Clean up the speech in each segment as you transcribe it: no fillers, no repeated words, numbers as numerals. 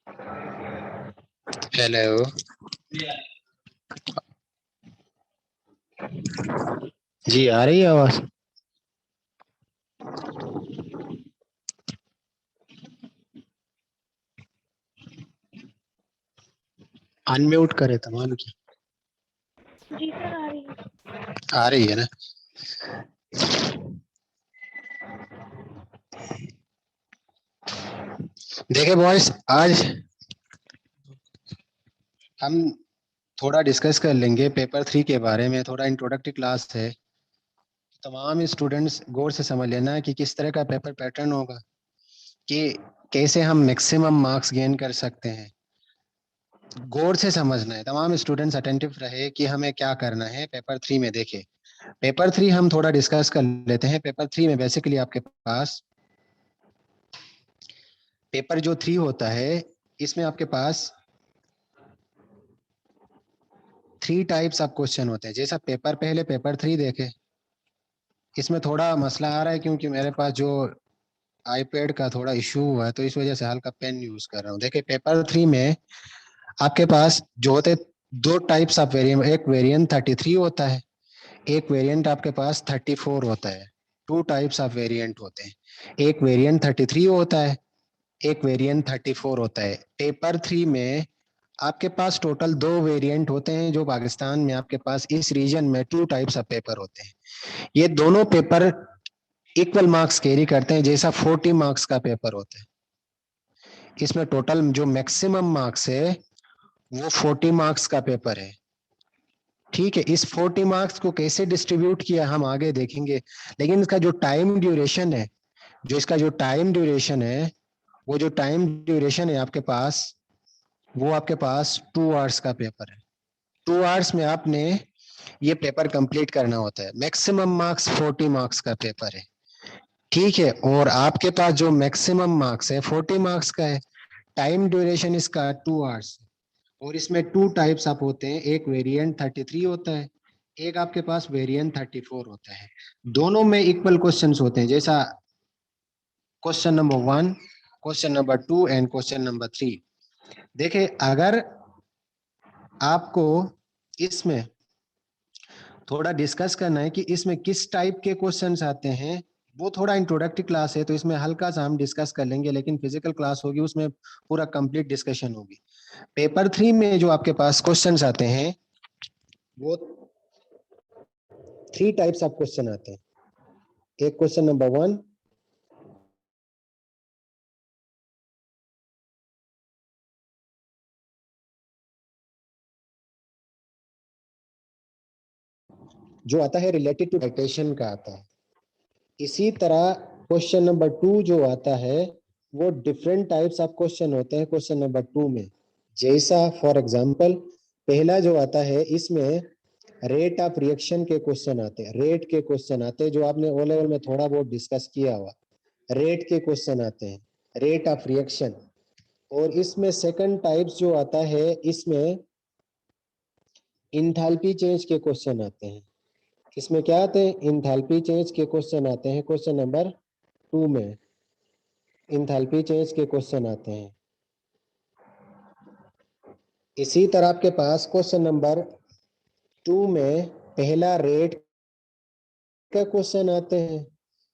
Hello. जी आ रही है आवाज? अनम्यूट करे तमाम की। जी सर आ रही है। आ रही है ना? देखिए बॉयज, आज हम थोड़ा डिस्कस कर लेंगे पेपर 3 के बारे में। थोड़ा इंट्रोडक्टरी क्लास है, तमाम स्टूडेंट्स गौर से समझ लेना कि किस तरह का पेपर पैटर्न होगा, कि कैसे हम मैक्सिमम मार्क्स गेन कर सकते हैं। गौर से समझना है, तमाम स्टूडेंट्स अटेंटिव रहे कि हमें क्या करना है पेपर 3 में। देखे पेपर 3 हम थोड़ा डिस्कस कर लेते हैं। पेपर 3 में बेसिकली आपके पास पेपर जो 3 होता है, इसमें आपके पास 3 टाइप्स ऑफ क्वेश्चन होते हैं। जैसा पेपर पहले पेपर 3 देखे, इसमें थोड़ा मसला आ रहा है क्योंकि मेरे पास जो आईपैड का थोड़ा इशू हुआ है, तो इस वजह से हल्का पेन यूज कर रहा हूँ। देखिए पेपर 3 में आपके पास जो होते 2 टाइप्स ऑफ वेरिएंट, एक वेरिएंट 33 होता है, एक वेरिएंट आपके पास 34 होता है। 2 टाइप्स ऑफ वेरिएंट होते हैं, एक वेरिएंट 33 होता है, एक वेरिएंट 34 होता है। पेपर 3 में आपके पास टोटल 2 वेरिएंट होते हैं। जो पाकिस्तान में आपके पास इस रीजन में 2 टाइप्स ऑफ पेपर होते हैं। ये दोनों पेपर इक्वल मार्क्स कैरी करते हैं, जैसा 40 मार्क्स का पेपर होता है। इसमें टोटल जो मैक्सिमम मार्क्स है वो 40 मार्क्स का पेपर है। ठीक है, इस 40 मार्क्स को कैसे डिस्ट्रीब्यूट किया हम आगे देखेंगे, लेकिन इसका जो टाइम ड्यूरेशन है, वो जो टाइम ड्यूरेशन है आपके पास, वो आपके पास 2 आवर्स का पेपर है। 2 आवर्स में आपने ये पेपर कंप्लीट करना होता है। मैक्सिमम मार्क्स 40 मार्क्स का पेपर है। ठीक है, और आपके पास जो मैक्सिमम मार्क्स है 40 मार्क्स का है। टाइम ड्यूरेशन इसका 2 आवर्स, और इसमें 2 टाइप्स आप होते हैं, एक वेरिएंट 33 होता है, एक आपके पास वेरिएंट 34 होता है। दोनों में इक्वल क्वेश्चंस होते हैं, जैसा question number 1, question number 2 and question number 3। देखिए अगर आपको इसमें थोड़ा डिस्कस करना है कि इसमें किस टाइप के क्वेश्चंस आते हैं, वो थोड़ा इंट्रोडक्टरी क्लास है तो इसमें हल्का सा हम डिस्कस कर लेंगे, लेकिन फिजिकल क्लास होगी उसमें पूरा कंप्लीट डिस्कशन होगी। पेपर 3 में जो आपके पास क्वेश्चंस आते हैं वो 3 टाइप्स ऑफ क्वेश्चन आते हैं। एक क्वेश्चन नंबर 1, जो आता है रिलेटेड टू डाइटेशन का आता है। इसी तरह क्वेश्चन नंबर 2 जो आता है वो डिफरेंट टाइप्स ऑफ क्वेश्चन होते हैं क्वेश्चन नंबर 2 में। जैसा फॉर एग्जांपल पहला जो आता है, इसमें रेट ऑफ रिएक्शन के क्वेश्चन आते हैं, रेट के क्वेश्चन आते हैं, जो आपने ओ लेवल में थोड़ा बहुत डिस्कस किया हुआ। रेट के क्वेश्चन आते हैं, रेट ऑफ रिएक्शन। और इसमें सेकंड टाइप्स जो आता है, इसमें इंथैल्पी चेंज के क्वेश्चन आते हैं। इसमें क्या आते हैं? इंथैल्पी चेंज के क्वेश्चन आते हैं क्वेश्चन नंबर 2 में। इंथैल्पी चेंज के क्वेश्चन आते हैं। इसी तरह आपके पास क्वेश्चन नंबर 2 में पहला रेट का क्वेश्चन आते हैं,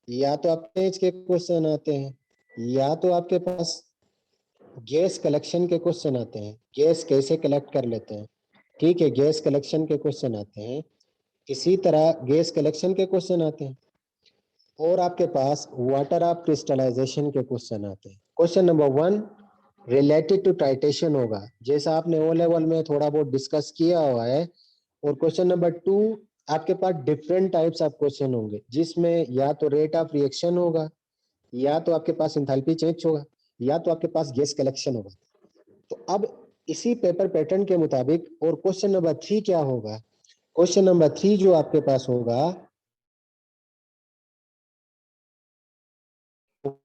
या तो आपके एज के क्वेश्चन आते हैं, या तो आपके पास गैस कलेक्शन के क्वेश्चन आते हैं, गैस कैसे कलेक्ट कर लेते हैं। ठीक है, गैस कलेक्शन के क्वेश्चन आते हैं। इसी तरह गैस कलेक्शन के क्वेश्चन आते हैं, और आपके पास वाटर ऑफ क्रिस्टलाइजेशन के क्वेश्चन आते हैं। Question number 1 related to titration होगा, जैसा आपने ओ लेवल में थोड़ा बहुत डिस्कस किया हुआ है। और क्वेश्चन नंबर 2 आपके पास डिफरेंट टाइप्स ऑफ क्वेश्चन होंगे, जिसमें या तो रेट ऑफ रिएक्शन होगा, या तो आपके पास एंथैल्पी चेंज होगा, या तो आपके पास गैस कलेक्शन होगा। तो अब इसी पेपर पैटर्न के मुताबिक, और क्वेश्चन नंबर 3 क्या होगा? क्वेश्चन नंबर 3 जो आपके पास होगा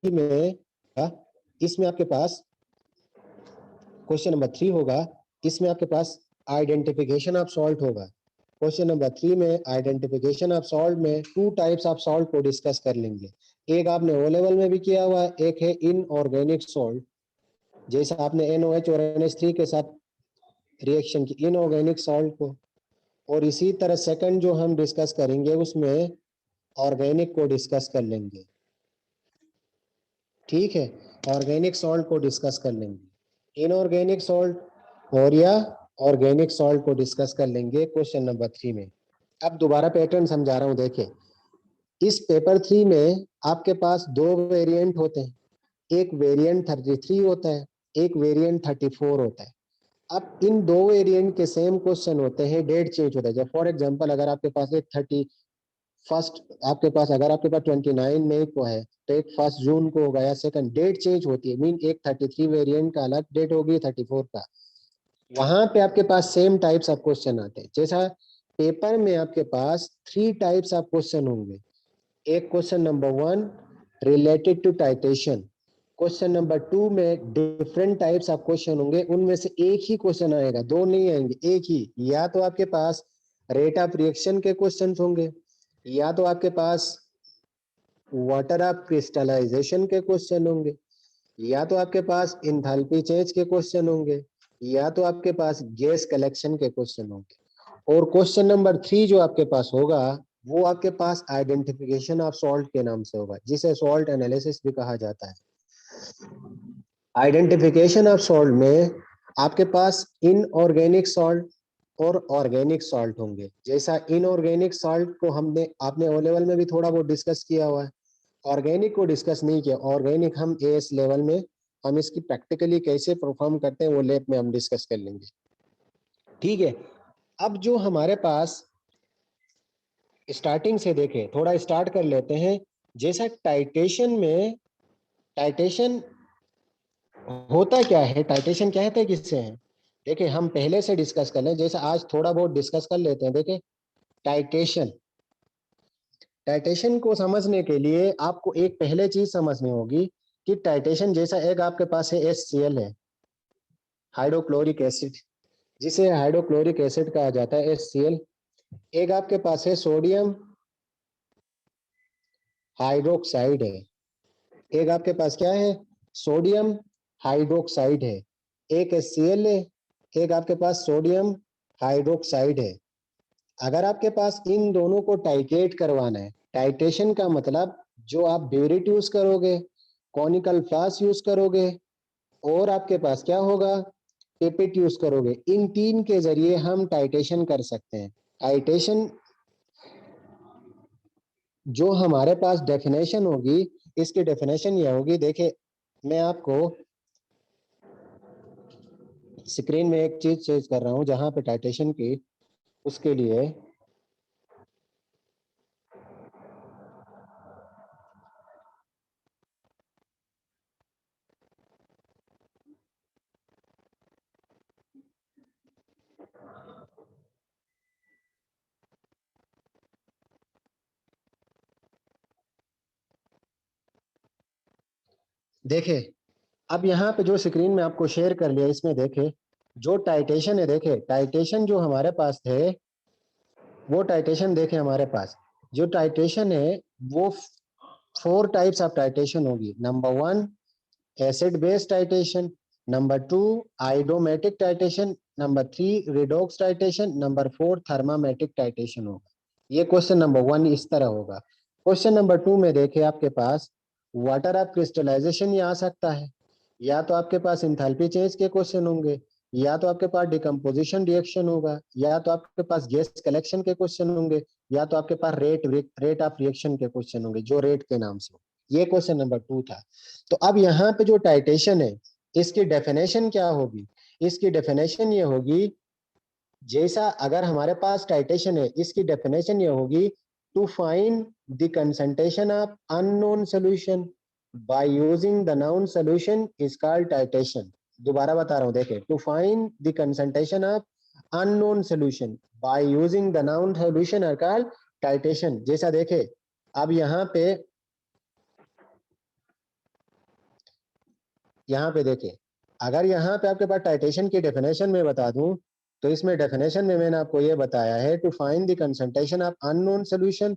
में, इसमें आपके पास क्वेश्चन नंबर 3 होगा, इसमें आपके पास आइडेंटिफिकेशन ऑफ सॉल्ट होगा। क्वेश्चन नंबर 3 में आइडेंटिफिकेशन ऑफ सॉल्ट में 2 टाइप्स ऑफ सॉल्ट को डिस्कस कर लेंगे। एक आपने ओ लेवल में भी किया हुआ है, एक है इनऑर्गेनिक सॉल्ट, जैसे आपने NOH और NH3 के साथ रिएक्शन की इनऑर्गेनिक सॉल्ट को, और इसी तरह सेकंड जो हम डिस्कस करेंगे उसमें ऑर्गेनिक को डिस्कस कर लेंगे। ठीक है, ऑर्गेनिक सॉल्ट को डिस्कस कर लेंगे, इनऑर्गेनिक सॉल्ट और या ऑर्गेनिक सॉल्ट को डिस्कस कर लेंगे क्वेश्चन नंबर 3 में। अब दोबारा पैटर्न समझा रहा हूं, देखें इस पेपर 3 में आपके पास दो वेरिएंट होते हैं, एक वेरिएंट 33 होता है, एक वेरिएंट 34 होता है। अब इन दो वेरिएंट के सेम क्वेश्चन होते हैं, डेट चेंज होता है। जब फॉर एग्जांपल अगर आपके पास एक 31 आपके पास अगर आपके पास 29 मई को है तो एक 1 जून को होगा, या सेकंड डेट चेंज होती है, मीन एक 33 वेरिएंट का अलग डेट होगी, 34 का। वहां पे आपके पास सेम टाइप्स ऑफ क्वेश्चन आते हैं। जैसा पेपर में आपके पास 3 टाइप्स ऑफ क्वेश्चन होंगे। एक question number 1 related to titration, question number 2 में डिफरेंट टाइप्स ऑफ क्वेश्चन होंगे, उनमें से एक ही क्वेश्चन आएगा, दो नहीं आएंगे, एक ही। या तो आपके पास रेट ऑफ रिएक्शन के क्वेश्चन होंगे, या तो आपके पास वाटर ऑफ क्रिस्टलाइजेशन के क्वेश्चन होंगे, या तो आपके पास इंथैल्पी चेंज के क्वेश्चन होंगे, या तो आपके पास गैस कलेक्शन के क्वेश्चन होंगे। और क्वेश्चन नंबर 3 जो आपके पास होगा वो आपके पास आइडेंटिफिकेशन ऑफ सॉल्ट के नाम से होगा, जिसे सॉल्ट एनालिसिस भी कहा जाता है। आइडेंटिफिकेशन ऑफ सॉल्ट में आपके पास इनऑर्गेनिक सॉल्ट और ऑर्गेनिक सॉल्ट होंगे। जैसा इनऑर्गेनिक सॉल्ट को आपने ओ लेवल में भी थोड़ा बहुत डिस्कस किया हुआ है, ऑर्गेनिक को डिस्कस नहीं किया। ऑर्गेनिक हम AS लेवल में हम इसकी प्रैक्टिकली कैसे परफॉर्म करते हैं वो लैब में हम डिस्कस कर लेंगे। ठीक है, अब जो हमारे पास स्टार्टिंग से देखें, थोड़ा स्टार्ट कर लेते हैं। जैसा टाइटेशन में, टाइटेशन होता क्या है, टाइटेशन कहते हैं किससे है, देखिए हम पहले से डिस्कस कर लें। जैसा आज थोड़ा बहुत डिस्कस कर लेते हैं। देखिए टाइटेशन, टाइटेशन को समझने के लिए आपको एक पहले चीज समझनी होगी कि टाइटेशन जैसा एक आपके पास है HCl है, हाइड्रोक्लोरिक एसिड, जिसे हाइड्रोक्लोरिक एसिड कहा जाता है HCl। एक आपके पास है सोडियम हाइड्रोक्साइड है, एक आपके पास क्या है, सोडियम हाइड्रोक्साइड है। एक HCl है, एक आपके पास सोडियम हाइड्रोक्साइड है। अगर आपके पास इन दोनों को टाइटेट करवाना है, टाइटेशन का मतलब जो आप ब्यूरिट यूज करोगे, कॉनिकल फ्लास यूज करोगे, और आपके पास क्या होगा, पिपेट यूज करोगे, इन तीन के जरिए हम टाइटेशन कर सकते हैं। टाइटेशन जो हमारे पास डेफिनेशन होगी, इसकी डेफिनेशन यह होगी, देखिए मैं आपको स्क्रीन में एक चीज चेंज कर रहा हूं जहां पे टाइटेशन की, उसके लिए देखे, अब यहाँ पे जो स्क्रीन में आपको शेयर कर लिया, इसमें देखे जो टाइटेशन है, देखे टाइटेशन जो हमारे पास थे वो टाइटेशन देखे हमारे पास जो टाइटेशन है वो 4 टाइप्स ऑफ टाइटेशन होगी। Number 1 acid base titration, number 2 iodometric titration, number 3 redox titration, number 4 thermometric titration होगा। ये क्वेश्चन नंबर 1 इस तरह होगा। क्वेश्चन नंबर 2 में देखे आपके पास वाटर ऑफ क्रिस्टलाइजेशन ये आ सकता है, या तो आपके पास इंथैल्पी चेंज के क्वेश्चन होंगे, या तो आपके पास डिकम्पोजिशन रिएक्शन होगा, या तो आपके पास गैस कलेक्शन के क्वेश्चन होंगे, या तो आपके पास रेट ऑफ रिएक्शन के क्वेश्चन होंगे जो रेट के नाम से। ये क्वेश्चन नंबर 2 था। तो अब यहाँ पे जो टाइटेशन है इसकी डेफिनेशन क्या होगी, इसकी डेफिनेशन ये होगी, जैसा अगर हमारे पास टाइटेशन है इसकी डेफिनेशन ये होगी, to find the concentration of unknown solution by using the known solution is called titration. दोबारा बता रहा हूं, देखें, to find the concentration of unknown solution by using the known solution are called titration. जैसा देखे अब यहाँ पे देखें, अगर यहाँ पे आपके पास टाइटेशन की डेफिनेशन में बता दूं तो इसमें डेफिनेशन में मैंने आपको ये बताया है, to find the concentration of unknown solution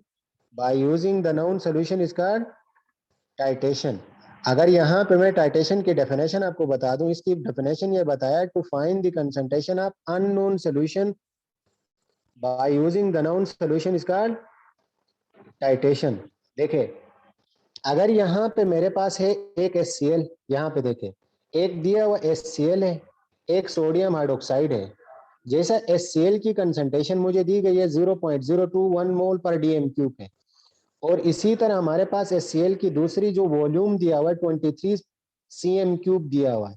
by using the known solution is called titration. अगर यहाँ पे मैं टाइटेशन की डेफिनेशन आपको बता दूं, इसकी डेफिनेशन ये बताया, to find the concentration of unknown solution by using the known solution is called titration. देखे, अगर यहाँ पे मेरे पास है एक HCl, यहाँ पे देखे एक दिया हुआ HCl है, एक सोडियम हाइड्रोक्साइड है। जैसा HCl की कंसंट्रेशन मुझे दी गई है 0.021 मोल पर DM³ है, और इसी तरह हमारे पास HCl की दूसरी जो वॉल्यूम दिया हुआ है 23 cm³ दिया हुआ है,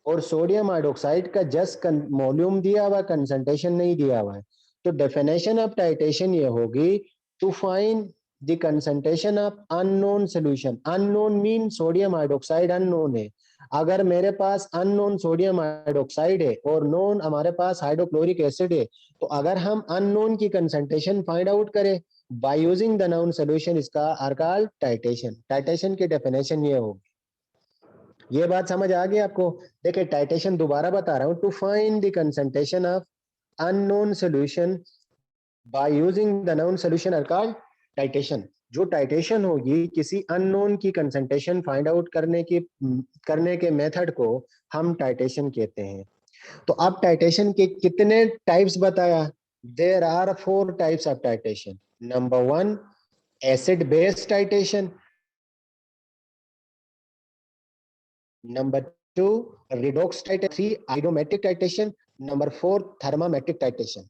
और सोडियम हाइड्रोक्साइड का जस्ट वॉल्यूम दिया हुआ, कंसंट्रेशन नहीं दिया हुआ है। तो डेफिनेशन ऑफ टाइटेशन ये होगी, to find the concentration of unknown solution. Unknown mean sodium hydroxide unknown है। अगर मेरे पास अननोन सोडियम हाइड्रोक्साइड है और नोन हमारे पास हाइड्रोक्लोरिक एसिड है, तो अगर हम अननोन की कंसंट्रेशन फाइंड आउट करें by using the known solution इसका are called टाइटेशन। टाइटेशन की डेफिनेशन ये होगी। ये बात समझ आ गई आपको? देखिए टाइटेशन दोबारा बता रहा हूं, to find the concentration of unknown solution by using the known solution are called titration. जो टाइटेशन होगी किसी अननोन की कंसंट्रेशन फाइंड आउट करने के मेथड को हम टाइटेशन कहते हैं। तो अब टाइटेशन के कितने टाइप्स बताया? There are 4 types of titration. Number 1 acid base titration, number 2 redox titration, 3 iodometric titration, number 4 thermometric titration.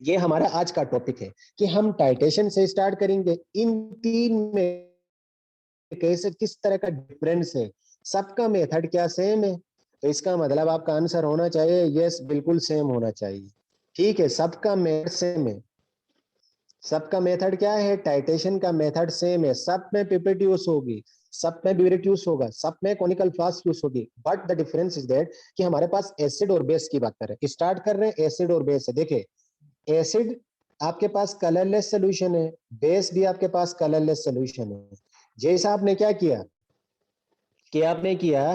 ये हमारा आज का टॉपिक है कि हम टाइटेशन से स्टार्ट करेंगे। इन तीन में कैसे किस तरह का डिफरेंस है, सबका मेथड क्या सेम है? तो इसका मतलब आपका आंसर होना चाहिए यस, बिल्कुल सेम होना चाहिए। ठीक है, सबका मेथड सेम है। सबका मेथड क्या है? टाइटेशन का मेथड सेम है। सब में पिपेट यूज होगी, सब में ब्यूरेट यूज होगा, सब में कॉनिकल फ्लास्क यूज होगी, but the difference is that कि हमारे पास एसिड और बेस की बात करें, स्टार्ट कर रहे हैं एसिड और बेस से। देखिए एसिड आपके पास कलरलेस सोल्यूशन है, बेस भी आपके पास कलरलेस सोल्यूशन है। जैसा आपने क्या किया कि आपने किया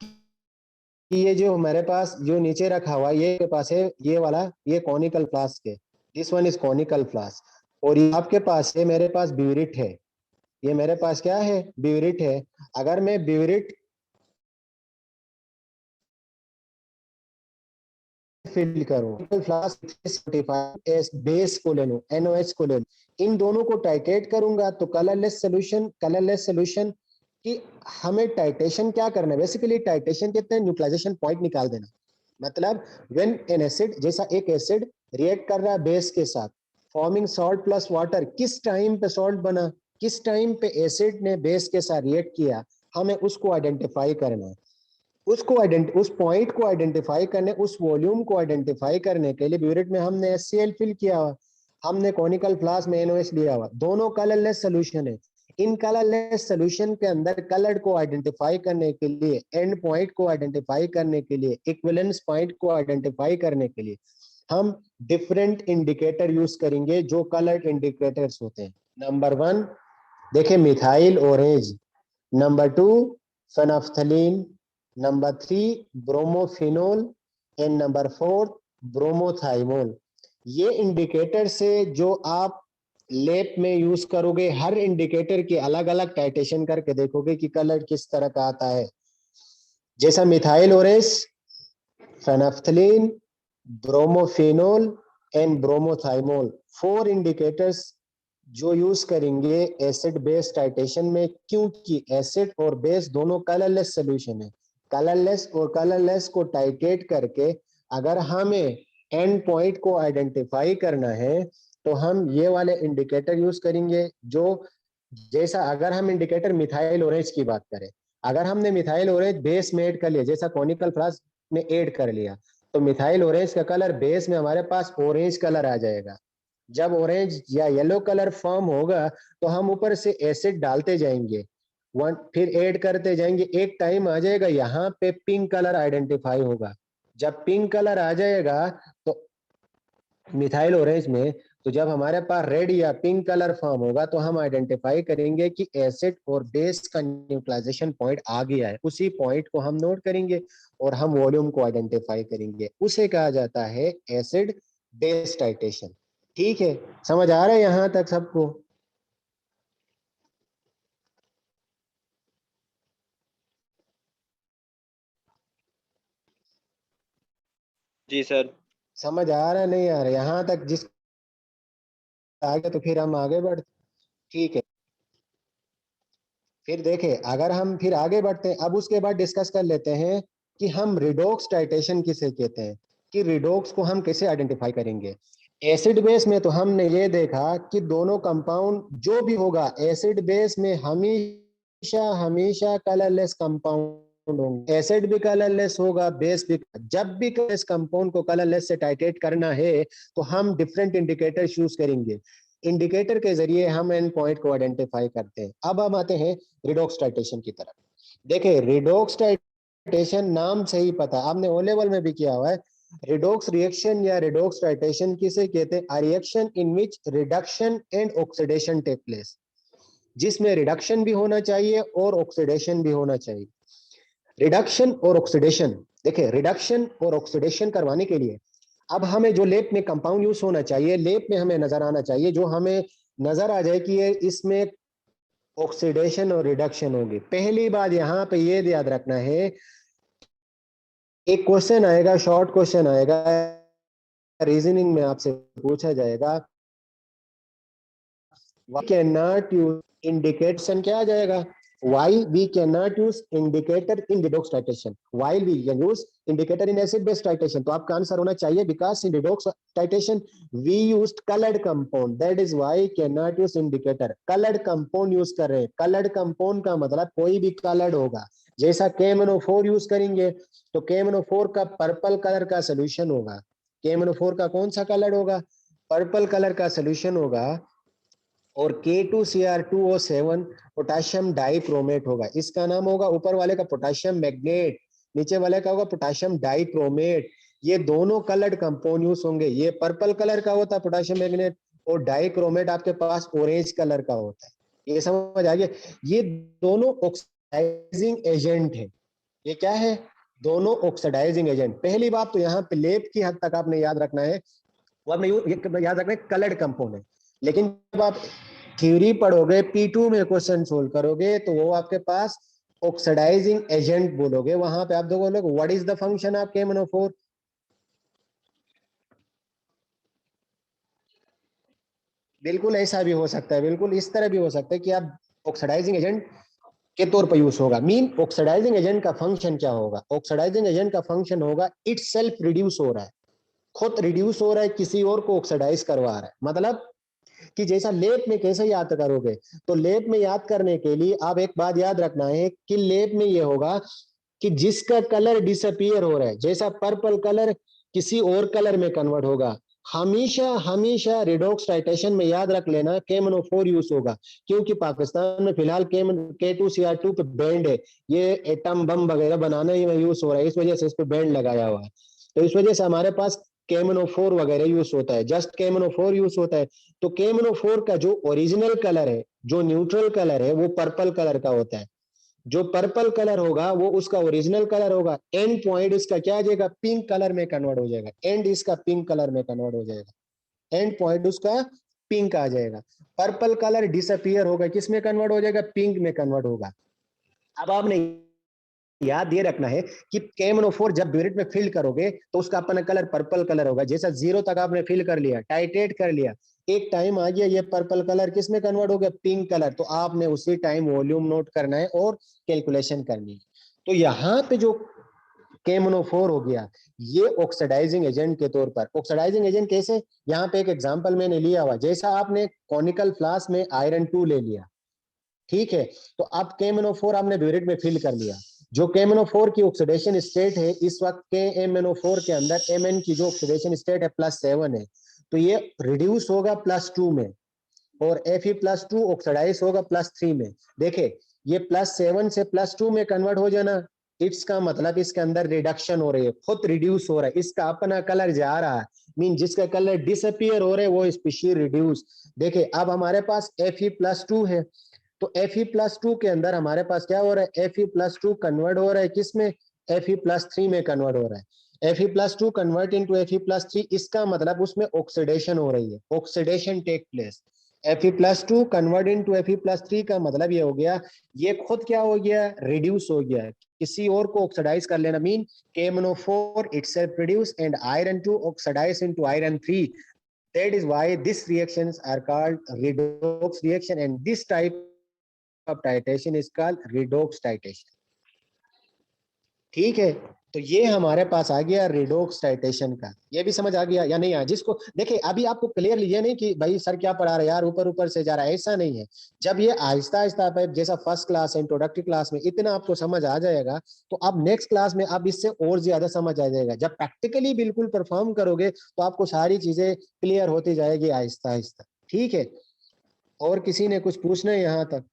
कि ये जो हमारे पास जो नीचे रखा हुआ ये के पास है, ये वाला ये कॉनिकल फ्लास्क है, this one is conical flask, और ये आपके पास है, मेरे पास ब्यूरिट है, ये मेरे पास क्या है? ब्यूरिट है। अगर मैं ब्यूरिट फिल करूं, फ्लास्क बेस को ले लूं, NOH को ले लूं, इन दोनों को टाइटेट करूंगा तो कलरलेस सोल्यूशन कि हमें टाइटेशन क्या करना है? बेसिकली टाइटेशन कहते हैं न्यूट्रलाइजेशन पॉइंट निकाल देना। मतलब व्हेन एन एसिड, जैसा एक एसिड रिएक्ट कर रहा है बेस के साथ, फॉर्मिंग सॉल्ट प्लस वाटर, किस टाइम पे सॉल्ट बना, किस टाइम पे एसिड ने बेस के साथ रिएक्ट किया, हमें उसको आइडेंटिफाई करना है। उस पॉइंट को आइडेंटिफाई करने, उस वॉल्यूम को आइडेंटिफाई करने के लिए ब्यूरेट में हमने HCl फिल किया हुआ, हमने कॉनिकल फ्लास्क में NOH लिया हुआ, दोनों कलरलेस सोल्यूशन है। इन कलरलेस सोल्यूशन के अंदर कलर को आइडेंटिफाई करने के लिए, एंड पॉइंट को आइडेंटिफाई करने के लिए, इक्विवेलेंस पॉइंट को आइडेंटिफाई करने के लिए हम डिफरेंट इंडिकेटर यूज करेंगे जो कलर इंडिकेटर्स होते हैं। नंबर 1 देखें methyl orange, number 2 phenolphthalein, number 3 bromophenol, and number 4 bromothymol. ये इंडिकेटर से जो आप लैब में यूज करोगे, हर इंडिकेटर की अलग अलग टाइटेशन करके देखोगे कि कलर किस तरह का आता है। जैसा methyl orange, phenolphthalein, bromophenol and bromothymol, 4 indicators जो यूज करेंगे एसिड बेस टाइटेशन में, क्योंकि एसिड और बेस दोनों कलरलेस सोल्यूशन है। कलरलेस और कलरलेस को टाइटेट करके अगर हमें एंड पॉइंट को आइडेंटिफाई करना है तो हम ये वाले इंडिकेटर यूज करेंगे। जो जैसा अगर हम इंडिकेटर मिथाइल ऑरेंज की बात करें, अगर हमने मिथाइल ऑरेंज बेस में ऐड कर लिया, जैसा कॉनिकल फ्लास्क में ऐड कर लिया, तो मिथाइल ऑरेंज का कलर बेस में हमारे पास ऑरेंज कलर आ जाएगा। जब ऑरेंज या येलो कलर फॉर्म होगा तो हम ऊपर से एसिड डालते जाएंगे, फिर ऐड करते जाएंगे, एक टाइम आ जाएगा यहाँ पे पिंक कलर आइडेंटिफाई होगा। जब पिंक कलर आ जाएगा तो मिथाइल ऑरेंज में, तो जब हमारे पास रेड या पिंक कलर फॉर्म होगा तो हम आइडेंटिफाई करेंगे कि एसिड और बेस का न्यूट्रलाइजेशन पॉइंट आ गया है। उसी पॉइंट को हम नोट करेंगे और हम वॉल्यूम को आइडेंटिफाई करेंगे, उसे कहा जाता है एसिड बेस टाइटेशन। ठीक है, समझ आ रहा है यहां तक सबको? जी सर। समझ आ रहा है नहीं आ रहा? यहाँ तक जिस आगे तो फिर हम आगे बढ़ते। ठीक है, फिर देखें, अगर हम फिर आगे बढ़ते हैं, अब उसके बाद डिस्कस कर लेते हैं कि हम रिडॉक्स टाइटेशन किसे कहते हैं, कि रिडॉक्स को हम कैसे आइडेंटिफाई करेंगे। एसिड बेस में तो हमने ये देखा कि दोनों कंपाउंड जो भी होगा एसिड बेस में हमेशा हमेशा कलरलेस कंपाउंड होंगे। एसिड भी कलरलेस होगा, बेस भी। जब भी इस कंपाउंड को कलरलेस से टाइटेट करना है तो हम डिफरेंट इंडिकेटर यूज करेंगे। इंडिकेटर के जरिए हम एंड पॉइंट को आइडेंटिफाई करते हैं। अब हम आते हैं रिडॉक्स टाइटेशन की तरफ। देखिए, रिडॉक्स टाइटेशन नाम से ही पता, आपने ओ लेवल में भी किया हुआ है। रिडॉक्स रिएक्शन या रिडॉक्स टाइटेशन किसे कहते हैं? Reaction in which reduction and oxidation take place, जिसमें रिडक्शन भी होना चाहिए और ऑक्सीडेशन भी होना चाहिए। रिडक्शन और ऑक्सीडेशन, देखिए रिडक्शन और ऑक्सीडेशन करवाने के लिए अब हमें जो लेप में कंपाउंड यूज होना चाहिए, लेप में हमें नजर आना चाहिए, जो हमें नजर आ जाए कि ये इसमें ऑक्सीडेशन और रिडक्शन होगी। पहली बात यहाँ पे ये याद रखना है, एक क्वेश्चन आएगा, शॉर्ट क्वेश्चन आएगा, रीजनिंग में आपसे पूछा जाएगा, why cannot use indication, क्या आ जाएगा? Why we cannot use indicator in redox titration while we can use indicator in acid base titration? तो आपका आंसर होना चाहिए because in redox titration we used colored compound, that is why cannot use indicator। colored compound use कर रहे हैं। colored compound का मतलब कोई भी colored होगा, जैसा KMnO4 यूज करेंगे तो KMnO4 का पर्पल कलर का सोल्यूशन होगा। KMnO4 का कौन सा कलर होगा? पर्पल कलर का सोल्यूशन होगा। और K2Cr2O7 पोटाशियम डाइक्रोमेट होगा, इसका नाम होगा। ऊपर वाले का पोटाशियम मैग्नेट, नीचे वाले का होगा पोटाशियम डाइक्रोमेट। ये दोनों कलर्ड कंपाउंड यूज होंगे। ये पर्पल कलर का होता है पोटाशियम मैग्नेट, और डाइक्रोमेट आपके पास ऑरेंज कलर का होता है। ये समझ आ गया? ये दोनों ऑक्सीडाइजिंग एजेंट है। ये क्या है? दोनों ऑक्सीडाइजिंग एजेंट। पहली बात तो यहाँ पे लेप की हद तक आपने याद रखना है, वो आपने याद रखना है कलर्ड कंपाउंड है। लेकिन जब आप थ्योरी पढ़ोगे, P2 में क्वेश्चन सोल्व करोगे, तो वो आपके पास ऑक्सीडाइजिंग एजेंट बोलोगे। वहां पे आप दो बोलोगे what is the function of KMnO4। बिल्कुल ऐसा भी हो सकता है, बिल्कुल इस तरह भी हो सकता है कि आप ऑक्सीडाइजिंग एजेंट के तौर पर यूज होगा। मीन ऑक्सीडाइजिंग एजेंट का फंक्शन क्या होगा? ऑक्सीडाइजिंग एजेंट का फंक्शन होगा इट सेल्फ रिड्यूस हो रहा है, खुद रिड्यूस हो रहा है, किसी और को ऑक्सीडाइज करवा रहा है। मतलब कि जैसा लेप में कैसे याद करोगे, तो लेप में याद करने के लिए आप एक बात याद रखना है कि लेप में ये होगा कि जिसका कलर डिसअपियर हो रहा है, जैसा पर्पल कलर किसी और कलर में कन्वर्ट होगा। हमेशा हमेशा रिडॉक्स टाइटेशन में याद रख लेना KMnO4 यूज होगा, क्योंकि पाकिस्तान में फिलहाल K2Cr2 पे बैंड है। ये एटम बम वगैरह बनाने में यूज हो रहा है, इस वजह से इस पे बैंड लगाया हुआ है। तो इस वजह से हमारे पास KMnO4 वगैरह यूज होता है, जस्ट KMnO4 यूज होता है। तो KMnO4 का जो ओरिजिनल कलर है, जो न्यूट्रल कलर है, वो पर्पल कलर का होता है। जो पर्पल कलर होगा वो उसका ओरिजिनल कलर होगा। एंड पॉइंट इसका क्या आ जाएगा? पिंक कलर में कन्वर्ट हो जाएगा। एंड इसका पिंक कलर में कन्वर्ट हो जाएगा। एंड पॉइंट उसका पिंक आ जाएगा। पर्पल कलर डिसअपियर होगा, किस में कन्वर्ट हो जाएगा? पिंक में कन्वर्ट होगा। अब आपने याद ये रखना है कि KMnO4 जब ब्यूरिट में फिल करोगे तो उसका अपना कलर पर्पल कलर होगा। जैसा 0 तक आपने फिल कर लिया, टाइटेट कर लिया, एक टाइम आ गया ये पर्पल कलर किस में कन्वर्ट हो गया? Pink colour. तो आपने उसी टाइम वॉल्यूम नोट करना है और कैलकुलेशन करनी है। तो यहाँ पे जो KMnO4 हो गया, ये ऑक्सीडाइजिंग एजेंट के तौर पर। ऑक्सीडाइजिंग एजेंट कैसे? यहाँ पे एक एग्जांपल मैंने लिया हुआ, जैसा आपने कॉनिकल फ्लास्क में आयरन 2 ले लिया, ठीक है, तो अब KMnO4 आपने ब्यूरिट में फिल कर लिया। जो KMnO4 की ऑक्सीडेशन स्टेट है इस वक्त KMnO4 के अंदर Mn की जो ऑक्सीडेशन स्टेट है +7 है, तो ये रिड्यूस होगा +2 में, और Fe+2 ऑक्सीडाइज होगा +3 में। देखे, ये +7 से +2 में कन्वर्ट हो जाना, इसका मतलब इसके अंदर रिडक्शन हो रही है, खुद रिड्यूस हो रहा है, इसका अपना कलर जा रहा है। मीन जिसका कलर डिसअपियर हो रहा है वो स्पीशीज रिड्यूस। देखे, अब हमारे पास Fe+2 है, तो Fe+2 के अंदर हमारे पास क्या हो रहा है? Fe+2 कन्वर्ट हो रहा है किसमें? Fe+3 में कन्वर्ट हो रहा है। Fe+2 कन्वर्ट इनटू Fe+3, इसका मतलब उसमें ऑक्सीडेशन हो रही है, oxidation take place. Fe+2 convert into Fe+3 का मतलब ये हो गया, ये खुद क्या हो गया, रिड्यूस हो गया, किसी और को ऑक्सीडाइज कर लेना, mean KMnO4 itself reduce and iron 2 oxidize into iron 3. That is why these reactions are called redox reaction, and this type of titration is called redox titration. ठीक है, तो ये हमारे पास आ गया रेडोक्स टाइटेशन का। ये भी समझ आ गया या नहीं आया? जिसको देखिए अभी आपको क्लियरली ये नहीं कि भाई सर क्या पढ़ा रहा है यार, ऊपर ऊपर से जा रहा है, ऐसा नहीं है। जब ये आहिस्ता आहिस्ता आप जैसा फर्स्ट क्लास इंट्रोडक्टरी क्लास में इतना आपको समझ आ जाएगा, तो अब नेक्स्ट क्लास में अब इससे और ज्यादा समझ आ जाएगा। जब प्रैक्टिकली बिल्कुल परफॉर्म करोगे तो आपको सारी चीजें क्लियर होती जाएगी आहिस्ता आहिस्ता। ठीक है, और किसी ने कुछ पूछना है यहाँ तक?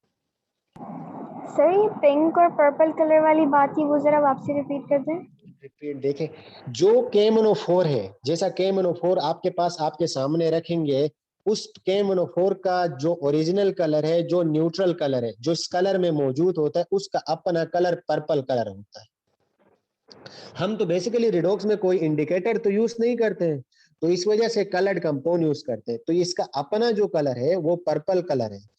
सर ये पिंक और पर्पल कलर वाली बात थी, वो जरा वापसी रिपीट कर दें। रिपीट देखें, जो KMnO4 है, जैसा KMnO4 आपके पास आपके सामने रखेंगे, उस KMnO4 का जो ओरिजिनल कलर है, जो न्यूट्रल कलर है, जो इस कलर में मौजूद होता है, उसका अपना कलर पर्पल कलर होता है। हम तो बेसिकली रिडॉक्स में कोई इंडिकेटर तो यूज नहीं करते हैं, तो इस वजह से कलर्ड कंपाउंड यूज करते हैं, तो इसका अपना जो कलर है वो पर्पल कलर है।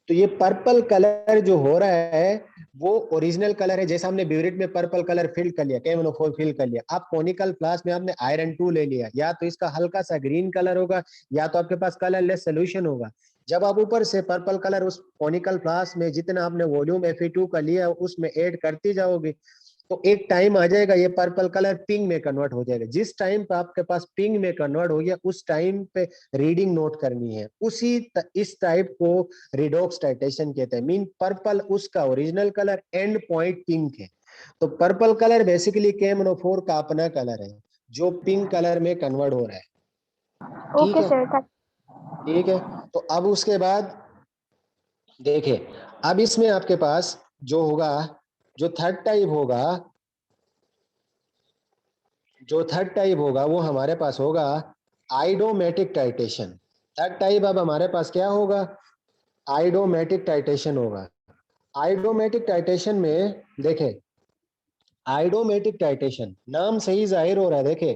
तो ये पर्पल कलर जो हो रहा है वो ओरिजिनल कलर है। जैसे हमने ब्यूरिट में पर्पल कलर फिल कर लिया, KMnO4 फिल कर लिया, आप कोनिकल फ्लास्क में आपने आयरन 2 ले लिया, या तो इसका हल्का सा ग्रीन कलर होगा या तो आपके पास कलरलेस सोल्यूशन होगा। जब आप ऊपर से पर्पल कलर उस कोनिकल फ्लास्क में जितना आपने वॉल्यूम Fe2 का लिया उसमें ऐड करती जाओगे, तो एक टाइम आ जाएगा ये पर्पल कलर पिंक में कन्वर्ट हो जाएगा। जिस टाइम पे आपके पास पिंक में कन्वर्ट हो गया उस टाइम पे रीडिंग नोट करनी है। इस टाइप को रिडॉक्स टाइटेशन कहते हैं, मीन पर्पल उसका original colour, and point pink है। तो पर्पल कलर बेसिकली KMnO4 का अपना कलर है जो पिंक कलर में कन्वर्ट हो रहा है। ठीक ओके है, सर। ठीक है। तो अब उसके बाद देखिए, अब इसमें आपके पास जो होगा, जो थर्ड टाइप होगा, वो हमारे पास होगा आइडोमेटिक टाइटेशन। थर्ड टाइप अब हमारे पास क्या होगा, आइडोमेटिक टाइटेशन होगा। आइडोमेटिक टाइटेशन में देखें, आइडोमेटिक टाइटेशन नाम से ही जाहिर हो रहा है। देखें,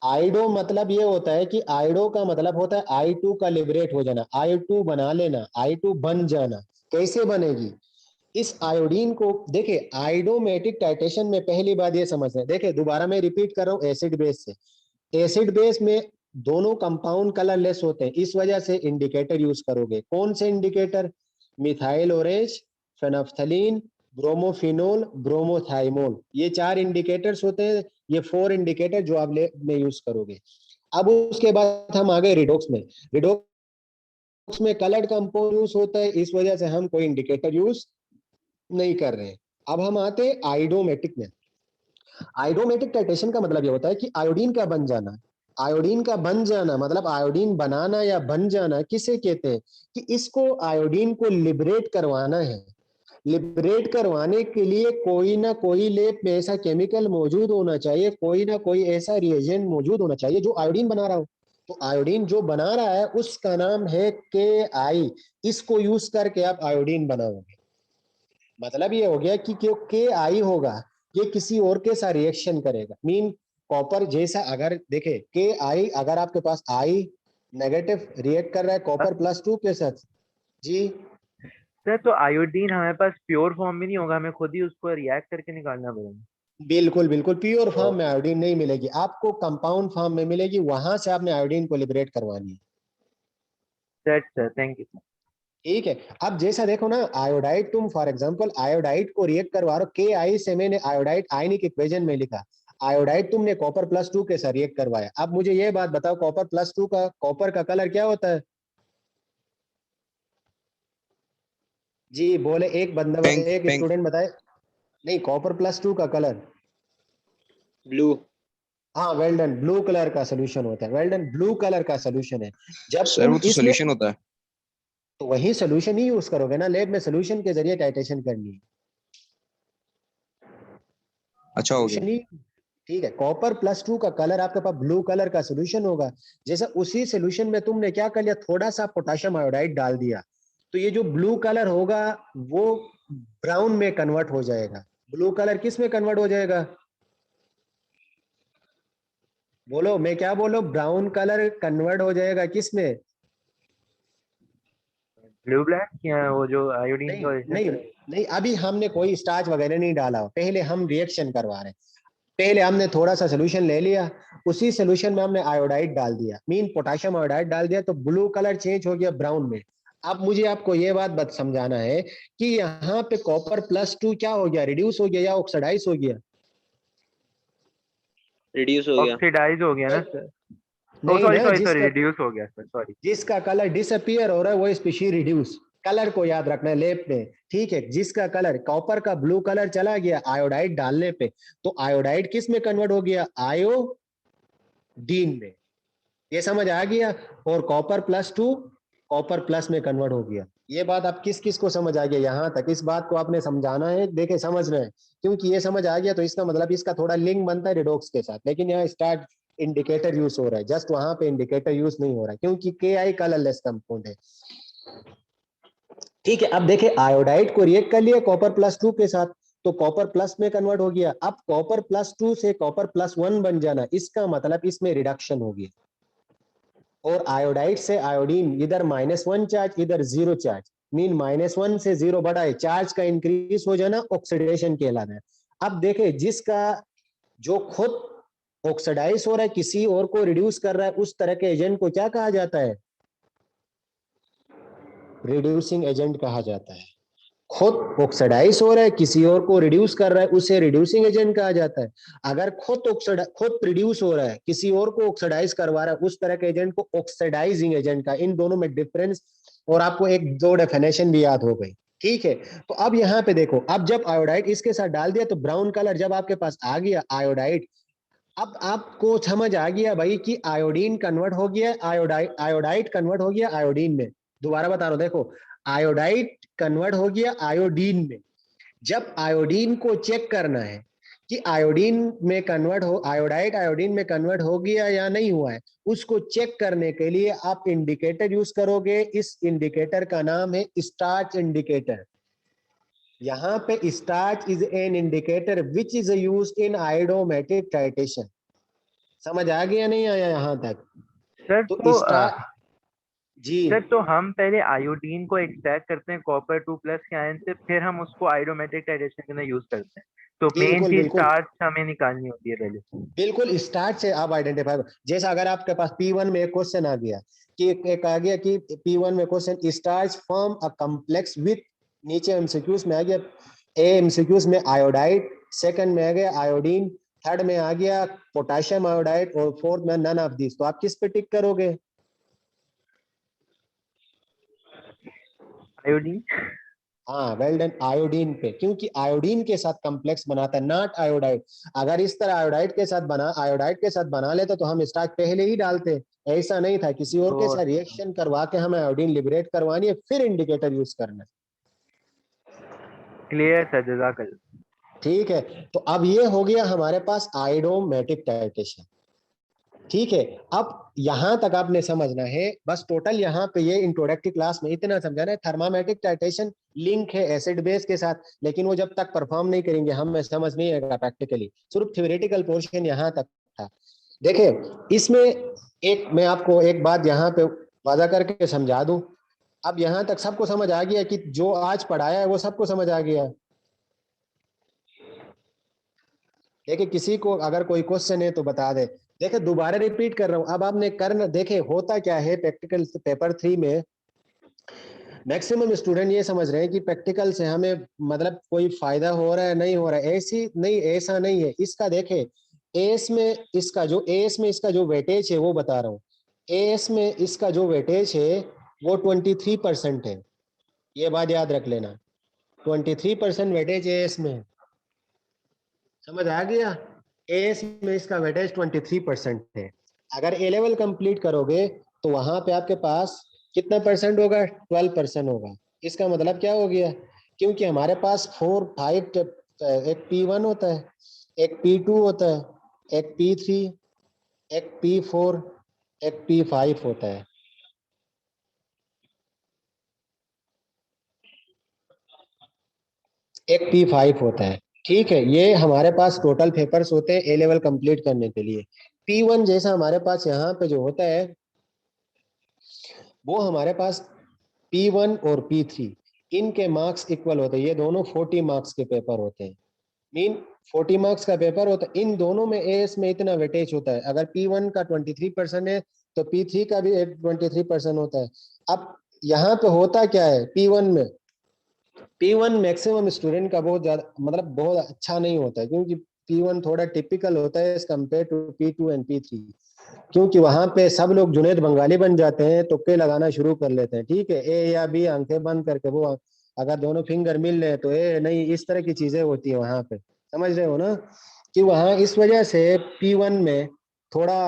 आइडो मतलब ये होता है कि आइडो का मतलब होता है I2 का लिबरेट हो जाना, I2 बना लेना, I2 बन जाना। कैसे बनेगी इस आयोडीन को? देखिए, आइडोमेटिक टाइटेशन में पहली बात ये समझ रहे, देखिए दोबारा मैं रिपीट कर रहा हूँ, एसिड बेस से, एसिड बेस में दोनों कंपाउंड कलरलेस होते हैं, इस वजह से इंडिकेटर यूज करोगे। कौन से indicator? Methyl orange, फेनोफ्थलीन, bromophenol, bromothymol, ये 4 इंडिकेटर्स होते हैं। ये 4 इंडिकेटर जो आप लैब में यूज करोगे। अब उसके बाद हम आ गए रिडॉक्स में। रिडॉक्स में कलर्ड कंपाउंड यूज होता है, इस वजह से हम कोई इंडिकेटर यूज नहीं कर रहे हैं। अब हम आते हैं आइडोमेटिक में। आइडोमेटिक टाइटेशन का मतलब ये होता है कि आयोडीन का बन जाना। आयोडीन का बन जाना मतलब आयोडीन बनाना या बन जाना किसे कहते हैं? कि इसको आयोडीन को लिबरेट करवाना है। लिबरेट करवाने के लिए कोई ना कोई लैब में ऐसा केमिकल मौजूद होना चाहिए, कोई ना कोई ऐसा रिएजेंट मौजूद होना चाहिए जो आयोडीन बना रहा हो। तो आयोडीन जो बना रहा है उसका नाम है KI। इसको यूज करके आप आयोडीन बनाओगे। मतलब ये हो गया कि KI होगा, ये किसी और के साथ रिएक्शन करेगा। मीन कॉपर जैसा, अगर देखे KI अगर आपके पास I नेगेटिव रिएक्ट कर रहा है Copper+2 के साथ। जी सर, तो आयोडीन हमारे पास प्योर फॉर्म में नहीं होगा, हमें खुद ही उसको रिएक्ट करके निकालना पड़ेगा। बिल्कुल बिल्कुल, प्योर फॉर्म में आयोडीन नहीं मिलेगी आपको, कंपाउंड फॉर्म में मिलेगी, वहां से आपने आयोडीन को लिबरेट करवानी है। Sir thank you. ठीक है, अब जैसा देखो ना, आयोडाइड तुम फॉर एग्जांपल आयोडाइड को रिएक्ट करवा रहे हो, KI से मैंने आयोडाइड आयनिक इक्वेशन में लिखा, आयोडाइड तुमने Copper+2 के साथ रिएक्ट करवाया। अब मुझे ये बात बताओ, Copper+2 का, कॉपर का कलर क्या होता है? जी बोले, एक बंदा, पिंक एक पिंक स्टूडेंट बताए। नहीं, Copper+2 का कलर ब्लू। हाँ, वेल डन, ब्लू कलर का सोल्यूशन होता है। वेल डन, ब्लू कलर का सोल्यूशन है। जब सर तुम वो तो इसमें, सोल्यूशन होता है। तो वही सोल्यूशन ही यूज करोगे ना, लैब में सोल्यूशन के जरिए टाइटेशन करनी है। अच्छा हो गया। सोल्यूशन ही, ठीक है। Copper+2 का कलर आपके पास ब्लू कलर का सोल्यूशन होगा। जैसे उसी सोल्यूशन में तुमने क्या कर लिया, थोड़ा सा पोटेशियम आयोडाइड डाल दिया, तो ये जो ब्लू कलर होगा वो ब्राउन में कन्वर्ट हो जाएगा। ब्लू कलर किस में कन्वर्ट हो जाएगा? बोलो, मैं क्या बोलो, ब्राउन कलर कन्वर्ट हो जाएगा किस में? ब्लू ब्लैक या वो जो आयोडीन नहीं का original नहीं color? नहीं, अभी हमने कोई स्टार्च वगैरह नहीं डाला हो, पहले हम रिएक्शन करवा रहे हैं। पहले हमने थोड़ा सा सोल्यूशन ले लिया, उसी सोल्यूशन में हमने आयोडाइड डाल दिया, मीन पोटेशियम आयोडाइड डाल दिया, तो ब्लू कलर चेंज हो गया ब्राउन में। अब मुझे आपको ये बात समझाना है कि यहाँ पे कॉपर +2 क्या हो गया, रिड्यूस हो गया या ऑक्सीडाइज हो गया? रिड्यूस हो गया। ऑक्सीडाइज हो गया ना सर? ओ नहीं सॉरी ना, सॉरी सॉरी, जिसका रिड्यूस हो गया सर, सॉरी। जिसका कलर डिसअपियर हो रहा है वो स्पीशीज रिड्यूस। कलर को याद रखना है लेप में, ठीक है? जिसका कलर कॉपर का ब्लू कलर चला गया आयोडाइड डालने पे, तो आयोडाइड किस में कन्वर्ट हो गया? आयोडीन में। ये समझ आ गया? और कॉपर +2 कॉपर प्लस में कन्वर्ट हो गया। ये बात आप किस किस को समझ आ गया? यहाँ तक इस बात को आपने समझाना है, देखे समझ रहे हैं? क्योंकि ये समझ आ गया तो इसका मतलब इसका थोड़ा लिंक बनता है रिडॉक्स के साथ, लेकिन यहाँ स्टार्ट इंडिकेटर यूज हो रहा है, जस्ट वहां पे इंडिकेटर यूज नहीं हो रहा है क्योंकि Ki कलरलेस कंपाउंड है। ठीक है, अब देखे आयोडाइड को रिएक्ट कर लिया कॉपर +2 के साथ, तो कॉपर प्लस में कन्वर्ट हो गया। अब कॉपर +2 से कॉपर +1 बन जाना, इसका मतलब इसमें रिडक्शन हो गया। और आयोडाइड से आयोडीन, इधर -1 चार्ज इधर 0 चार्ज, मीन -1 से 0 बढ़ा है, चार्ज का इंक्रीज हो जाना ऑक्सीडेशन कहलाता है। अब देखे जिसका जो खुद ऑक्सीडाइज हो रहा है किसी और को रिड्यूस कर रहा है, उस तरह के एजेंट को क्या कहा जाता है? रिड्यूसिंग एजेंट कहा जाता है। खुद ऑक्सीडाइज हो रहा है किसी और को रिड्यूस कर रहा है, उसे रिड्यूसिंग एजेंट कहा जाता है। अगर खुद रिड्यूस हो रहा है किसी और को ऑक्सीडाइज करवा रहा है, उस तरह के एजेंट को ऑक्सीडाइजिंग एजेंट का। इन दोनों में डिफरेंस, और आपको एक दो डेफिनेशन भी याद हो गई, ठीक है? तो अब यहाँ पे देखो, अब जब आयोडाइड इसके साथ डाल दिया तो ब्राउन कलर जब आपके पास आ गया आयोडाइड, अब आपको समझ आ गया भाई कि आयोडीन कन्वर्ट हो गया, आयोडाइड कन्वर्ट हो गया आयोडीन में। दोबारा बता रहा हूं, देखो आयोडाइड कन्वर्ट हो गया आयोडीन में। जब आयोडीन को चेक करना है कि आयोडीन में कन्वर्ट हो, आयोडाइड आयोडीन में कन्वर्ट हो गया या नहीं हुआ है, उसको चेक करने के लिए आप इंडिकेटर यूज करोगे। इस इंडिकेटर का नाम है स्टार्च इंडिकेटर। यहाँ पे starch is an indicator which is used in iodometric titration. समझ आ गया नहीं आया यहाँ तक? सर तो तो स्टार जी सर तो हम पहले आयोडीन को एक्सट्रैक्ट करते हैं कॉपर 2+ के आयन से, फिर हम उसको आयोडोमेटिक डाइजेशन के अंदर यूज करते हैं। तो मेन बिल्कुल चीज बिल्कुल स्टार्च हमें निकालनी होती है पहले। बिल्कुल, स्टार्ट से आप आइडेंटिफाई, जैसा अगर आपके पास P1 में एक क्वेश्चन आ गया कि एक आ गया कि P1 में question starch form a complex with, नीचे एमसीक्यूज में आ गया ए एमसीक्यूज में आयोडाइड, सेकंड में आ गया आयोडीन, थर्ड में आ गया पोटेशियम आयोडाइड, और फोर्थ में नन ऑफ दिस। तो आप किस पे टिक करोगे? आयोडीन। हाँ वेल डन, आयोडीन पे, क्योंकि आयोडीन के साथ कॉम्प्लेक्स बनाता है, नॉट आयोडाइड। अगर इस तरह आयोडाइड के साथ बना लेते तो हम स्टार्च पहले ही डालते। ऐसा नहीं था, किसी और के तो साथ रिएक्शन करवा के हमें आयोडीन लिबरेट करवानी है, फिर इंडिकेटर यूज करना है। क्लियर सर, जज़ाकल्लाह। ठीक है, तो अब ये हो गया हमारे पास आयोडोमेटिक टाइटेशन। ठीक है, अब यहां तक आपने समझना है बस। टोटल यहाँ पे ये इंट्रोडक्टरी क्लास में इतना समझाना है, थर्मामेटिक टाइटेशन लिंक है एसिड बेस के साथ, लेकिन वो जब तक परफॉर्म नहीं करेंगे हमें समझ नहीं आएगा प्रैक्टिकली, सिर्फ थ्योरेटिकल पोर्शन यहाँ तक था। देखिए इसमें एक मैं आपको एक बात यहाँ पे वादा करके समझा दूं। अब यहाँ तक सबको समझ आ गया कि जो आज पढ़ाया है वो सबको समझ आ गया? देखिए किसी को अगर कोई क्वेश्चन है तो बता दे। देखिए दोबारा रिपीट कर रहा हूं, अब आपने करना, देखे होता क्या है प्रैक्टिकल पेपर 3 में मैक्सिमम स्टूडेंट ये समझ रहे हैं कि प्रैक्टिकल से हमें मतलब कोई फायदा हो रहा है नहीं हो रहा है, ऐसी नहीं, ऐसा नहीं है। इसका देखे एएस में इसका जो वेटेज है वो बता रहा हूँ। एएस में इसका जो वेटेज है वो 23% है, ये बात याद रख लेना। 23% वेटेज एएस में है, समझ आ गया? एएस में इसका वेटेज 23% है। अगर ए लेवल कंप्लीट करोगे तो वहां पे आपके पास कितना परसेंट होगा? 12% होगा। इसका मतलब क्या हो गया? क्योंकि हमारे पास 4 5 एक P1 होता है, एक P2 होता है, एक P3, एक P4, एक P5 होता है। एक P5 होता है। ठीक है, ये हमारे पास टोटल पेपर्स होते हैं ए लेवल कंप्लीट करने के लिए। P1 जैसा हमारे पास यहाँ पे जो होता है वो हमारे पास P1 और P3 इनके मार्क्स इक्वल होते हैं, ये दोनों 40 मार्क्स के पेपर होते हैं, मीन 40 मार्क्स का पेपर होता है, इन दोनों में एएस में इतना वेटेज होता है, अगर P1 का 23% है तो P3 का भी 23% होता है। अब यहाँ पे होता क्या है, P1 मैक्सिमम स्टूडेंट का बहुत ज्यादा मतलब बहुत अच्छा नहीं होता है, क्योंकि P1 थोड़ा टिपिकल होता है as compare to P2 and P3, क्योंकि वहां पे सब लोग जुनेद बंगाली बन जाते हैं, तुक्के लगाना शुरू कर लेते हैं, ठीक है, ए या बी आंखें बंद करके, वो अगर दोनों फिंगर मिल रहे हैं तो ए नहीं, इस तरह की चीजें होती है वहां पे, समझ रहे हो ना, कि वहां इस वजह से P1 में थोड़ा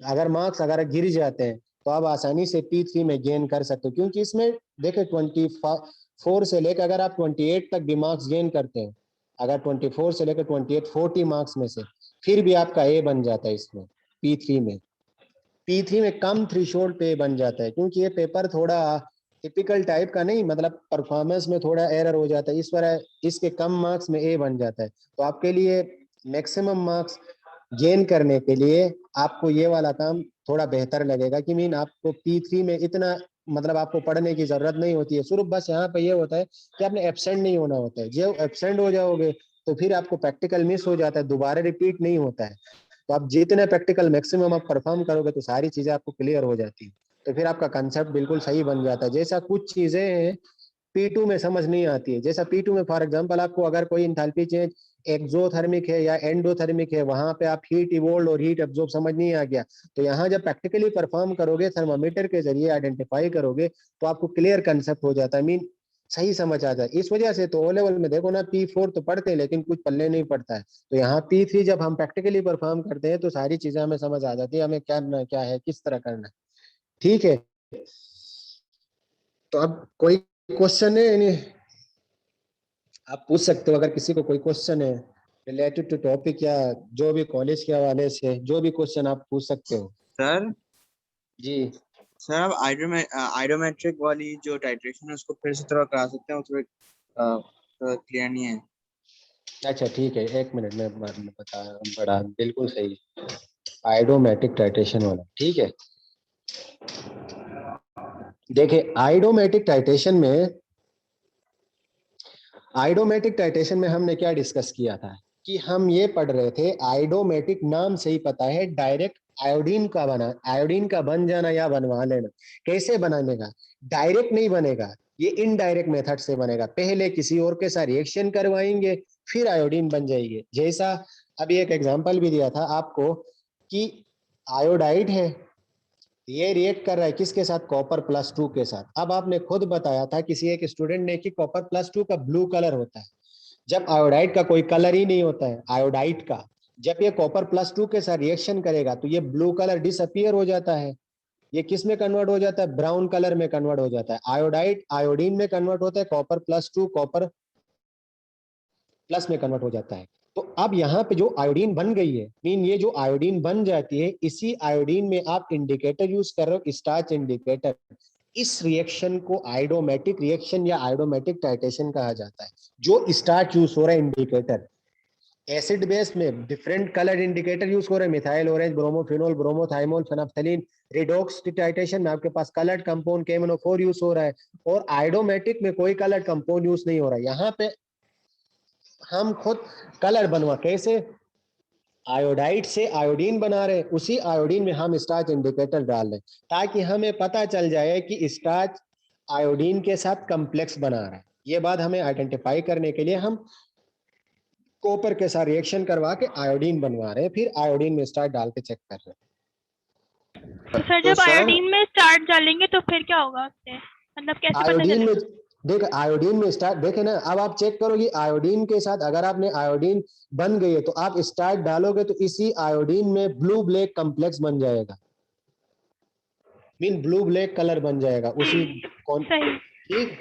अगर मार्क्स अगर गिर जाते हैं तो आप आसानी से P3 में गेन कर सकते हो, क्योंकि इसमें देखे 24 से लेकर अगर आप 28 तक भी मार्क्स गेन करते हैं, अगर 24 से लेकर 28 40 मार्क्स में से, फिर भी आपका ए बन जाता है इसमें P3 में कम थ्रेशोल्ड पे बन जाता है, क्योंकि ये पेपर थोड़ा टिपिकल टाइप का नहीं, मतलब परफॉर्मेंस में थोड़ा एरर हो जाता है, इस वजह इसके कम मार्क्स में ए बन जाता है। तो आपके लिए मैक्सिमम मार्क्स गेन करने के लिए आपको ये वाला काम थोड़ा बेहतर लगेगा, कि मीन आपको P3 में इतना मतलब आपको पढ़ने की जरूरत नहीं होती है, सिर्फ बस यहाँ पे ये होता है कि आपने एब्सेंट नहीं होना होता है, जब एब्सेंट हो जाओगे तो फिर आपको प्रैक्टिकल मिस हो जाता है, दोबारा रिपीट नहीं होता है, तो आप जितने प्रैक्टिकल मैक्सिमम आप परफॉर्म करोगे तो सारी चीजें आपको क्लियर हो जाती है, तो फिर आपका कंसेप्ट बिल्कुल सही बन जाता है। जैसा कुछ चीजें हैं P2 में समझ नहीं आती है, जैसा P2 में फॉर एग्जांपल आपको अगर कोई इंथैल्पी चेंज एक्सोथर्मिक है या एंडोथर्मिक है, वहां पे आप हीट इवोल्व और हीट एब्जॉर्ब समझ नहीं आ गया, तो यहाँ जब प्रैक्टिकली परफॉर्म करोगे, थर्मामीटर के जरिए आइडेंटिफाई करोगे, तो आपको क्लियर कंसेप्ट हो जाता है, मीन सही समझ आ जाए। इस वजह से तो ओ लेवल में देखो ना P4 तो पढ़ते हैं लेकिन कुछ पल्ले नहीं पड़ता है, तो यहाँ P3 जब हम प्रैक्टिकली परफॉर्म करते हैं तो सारी चीजें हमें समझ आ जाती है, हमें क्या करना क्या है, किस तरह करना है, ठीक है। तो अब कोई क्वेश्चन है, यानी आप पूछ सकते हो, अगर किसी को कोई क्वेश्चन है रिलेटेड टू टॉपिक या जो भी कॉलेज के हवाले से, जो भी क्वेश्चन आप पूछ सकते हो। सर जी सर आप आइडोमेट्रिक वाली जो टाइट्रेशन है उसको फिर से थोड़ा करा सकते हैं, थोड़ा क्लियर नहीं है। अच्छा ठीक है, एक मिनट में बता बड़ा बिल्कुल सही, आइडोमेटिक टाइट्रेशन वाला, ठीक है। देखिए आइडोमेटिक टाइट्रेशन में हमने क्या डिस्कस किया था, कि हम ये पढ़ रहे थे, आइडोमेटिक नाम से ही पता है डायरेक्ट आयोडीन का बना, आयोडीन का बन जाना या बनवा लेना। कैसे बनाने का, डायरेक्ट नहीं बनेगा, ये इनडायरेक्ट मेथड से बनेगा, पहले किसी और के साथ रिएक्शन करवाएंगे फिर आयोडीन बन जाएगी। जैसा अभी एक एग्जांपल भी दिया था आपको कि आयोडाइड है, ये रिएक्ट कर रहा है किसके साथ, Copper+2 के साथ। अब आपने खुद बताया था किसी एक स्टूडेंट ने कि Copper+2 का ब्लू कलर होता है, जब आयोडाइड का कोई कलर ही नहीं होता है, आयोडाइड का जब ये Copper+2 के साथ रिएक्शन करेगा तो ये ब्लू कलर डिसअपियर हो जाता है, ये किस में कन्वर्ट हो जाता है, ब्राउन कलर में कन्वर्ट हो जाता है। आयोडाइड आयोडीन में कन्वर्ट होता है, Copper+2 कॉपर प्लस में कन्वर्ट हो जाता है। तो अब यहाँ पे जो आयोडीन बन गई है, मीन ये जो आयोडीन बन जाती है, इसी आयोडीन में आप इंडिकेटर यूज कर रहे हो, स्टार्च इंडिकेटर। इस रिएक्शन को आइडोमेटिक रिएक्शन या आइडोमेटिक टाइट्रेशन कहा जाता है। जो स्टार्च यूज हो रहा है इंडिकेटर, एसिड बेस में डिफरेंट कलर इंडिकेटर यूज हो रहे हैं, methyl orange, bromophenol, bromothymol, phenolphthalein. Redox titration में आपके पास कलर्ड कंपाउंड KMnO4 यूज हो रहा है, और आइडोमेटिक में कोई कलर्ड कंपाउंड यूज नहीं हो रहा है। यहाँ पे हम खुद कलर बनवा, कैसे, आयोडाइड से आयोडीन बना रहे, उसी आयोडीन में हम स्टार्च इंडिकेटर डाल रहे, ताकि हमें पता चल जाए कि स्टार्च आयोडीन के साथ कॉम्प्लेक्स बना रहा है। ये बात हमें आइडेंटिफाई करने के लिए हम कॉपर के साथ रिएक्शन करवा के आयोडीन बनवा रहे हैं, फिर आयोडीन में स्टार्च डाल के चेक कर रहे हैं। तो सर जब आयोडीन में स्टार्च डालेंगे तो फिर क्या होगा उससे, मतलब कैसे पता आयोडीन में चलेगा? देख, आयोडीन में स्टार्ट देखे ना, अब आप चेक करोगे आयोडीन के साथ अगर आपने आयोडीन बन गई है तो आप स्टार्ट डालोगे तो इसी आयोडीन में ब्लू ब्लैक कॉम्प्लेक्स बन जाएगा, मीन ब्लू ब्लैक कलर बन जाएगा उसी कौन, सही। ठीक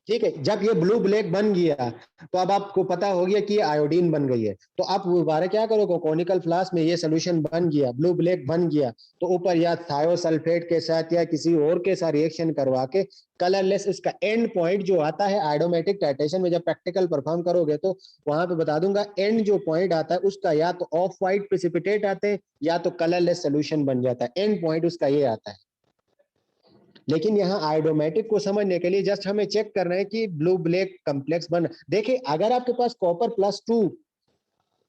ठीक है। जब ये ब्लू ब्लैक बन गया तो अब आपको पता हो गया कि ये आयोडीन बन गई है, तो आप दोबारा क्या करोगे, कॉनिकल फ्लास्क में ये सोल्यूशन बन गया, ब्लू ब्लैक बन गया, तो ऊपर या थायोसल्फेट के साथ या किसी और के साथ रिएक्शन करवा के कलरलेस, इसका एंड पॉइंट जो आता है आइडोमेटिक टाइट्रेशन में, जब प्रैक्टिकल परफॉर्म करोगे तो वहां पे बता दूंगा, एंड जो पॉइंट आता है उसका या तो ऑफ व्हाइट प्रेसिपिटेट आते हैं या तो कलरलेस सोल्यूशन बन जाता है, एंड पॉइंट उसका ये आता है। लेकिन यहाँ आयोडोमेटिक को समझने के लिए जस्ट हमें चेक करना है कि ब्लू ब्लैक कम्प्लेक्स बन, देखिए अगर आपके पास कॉपर +2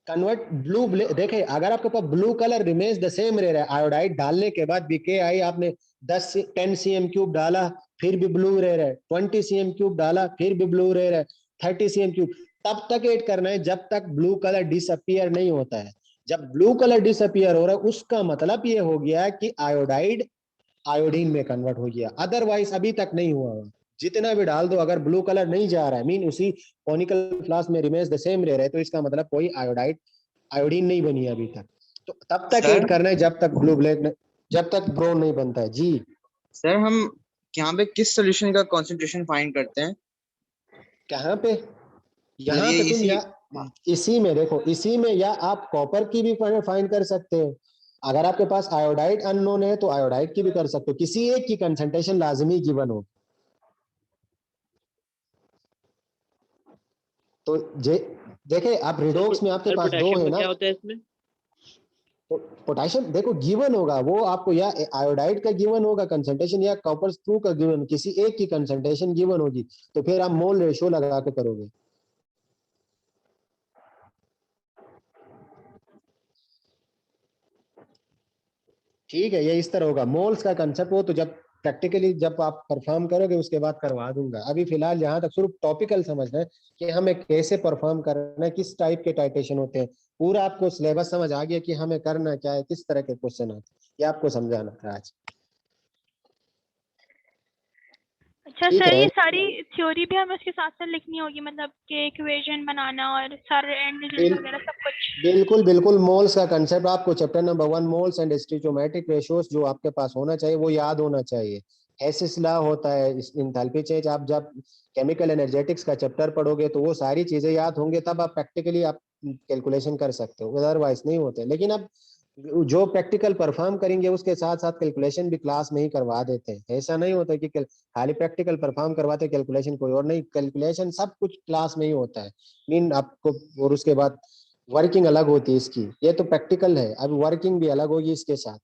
कन्वर्ट ब्लू, देखिए अगर आपके पास blue colour remains the same रह रहा है, आयोडाइड डालने के बाद BKI आपने 10 cm क्यूब डाला फिर भी ब्लू रह रहा है, 20 cm क्यूब डाला फिर भी ब्लू रह रहा है, 30 cm क्यूब, तब तक ऐड करना है जब तक ब्लू कलर डिसअपियर नहीं होता है। जब ब्लू कलर डिसअपियर हो रहा है उसका मतलब ये हो गया कि आयोडाइड आयोडीन में कन्वर्ट हो गया, अदरवाइज अभी तक नहीं हुआ। जितना भी डाल दो अगर ब्लू कलर नहीं जा रहा है, मीन उसी कॉनिकल फ्लास्क में रिमेन्स द सेम रह रहा है, तो इसका मतलब कोई आयोडीन नहीं बनी है अभी तक। तो तब तक सर ऐड करना है जब तक ब्लू ब्लैक, जब तक ब्राउन नहीं बनता है। जी सर, हम यहाँ पे किस सोल्यूशन का कंसंट्रेशन फाइंड करते हैं? कहाँ पे? मतलब यहाँ ये पे तुम इसी या इसी में देखो, इसी में, या आप कॉपर की भी फाइंड कर सकते हो। अगर आपके पास आयोडाइड अननोन है तो आयोडाइड की भी कर सकते हो, किसी एक की कंसंट्रेशन लाजमी गिवन हो। तो देखे आप रिडोक्स में आपके पास दो है ना, क्या होता है इसमें? तो पोटेशियम देखो गिवन होगा वो आपको, या आयोडाइड का गिवन होगा कंसंट्रेशन या कॉपर 2 का गिवन, किसी एक की कंसंट्रेशन गिवन होगी, तो फिर आप मोल रेशियो लगा के करोगे। ठीक है, ये इस तरह होगा मोल्स का कंसेप्ट, वो तो जब प्रैक्टिकली जब आप परफॉर्म करोगे उसके बाद करवा दूंगा। अभी फिलहाल जहां तक सिर्फ टॉपिकल समझना है कि हमें कैसे परफॉर्म करना है, किस टाइप के टाइटेशन होते हैं, पूरा आपको सिलेबस समझ आ गया कि हमें करना क्या है, किस तरह के क्वेश्चन आते हैं, ये आपको समझाना था आज। अच्छा ठीक सर, है, ये सारी थ्योरी भी हमें उसके साथ साथ लिखनी होगी, मतलब कि इक्वेशन बनाना और सारे एंड रिजल्ट वगैरह सब कुछ? बिल्कुल बिल्कुल, मोल्स का कंसेप्ट आपको chapter number 1 moles and stoichiometric ratios जो आपके पास होना चाहिए वो याद होना चाहिए। हेसिस लॉ होता है, इंथैल्पी चेंज, आप जब केमिकल एनर्जेटिक्स का चैप्टर पढ़ोगे तो वो सारी चीजें याद होंगे, तब आप प्रैक्टिकली आप कैलकुलेशन कर सकते हो, अदरवाइज नहीं होते। लेकिन अब जो प्रैक्टिकल परफॉर्म करेंगे उसके साथ साथ कैलकुलेशन भी क्लास में ही करवा देते हैं, ऐसा नहीं होता कि खाली प्रैक्टिकल परफॉर्म करवाते कैलकुलेशन कोई और नहीं, कैलकुलेशन सब कुछ क्लास में ही होता है। मीन आपको, और उसके बाद वर्किंग अलग होती है इसकी, ये तो प्रैक्टिकल है, अब वर्किंग भी अलग होगी इसके साथ।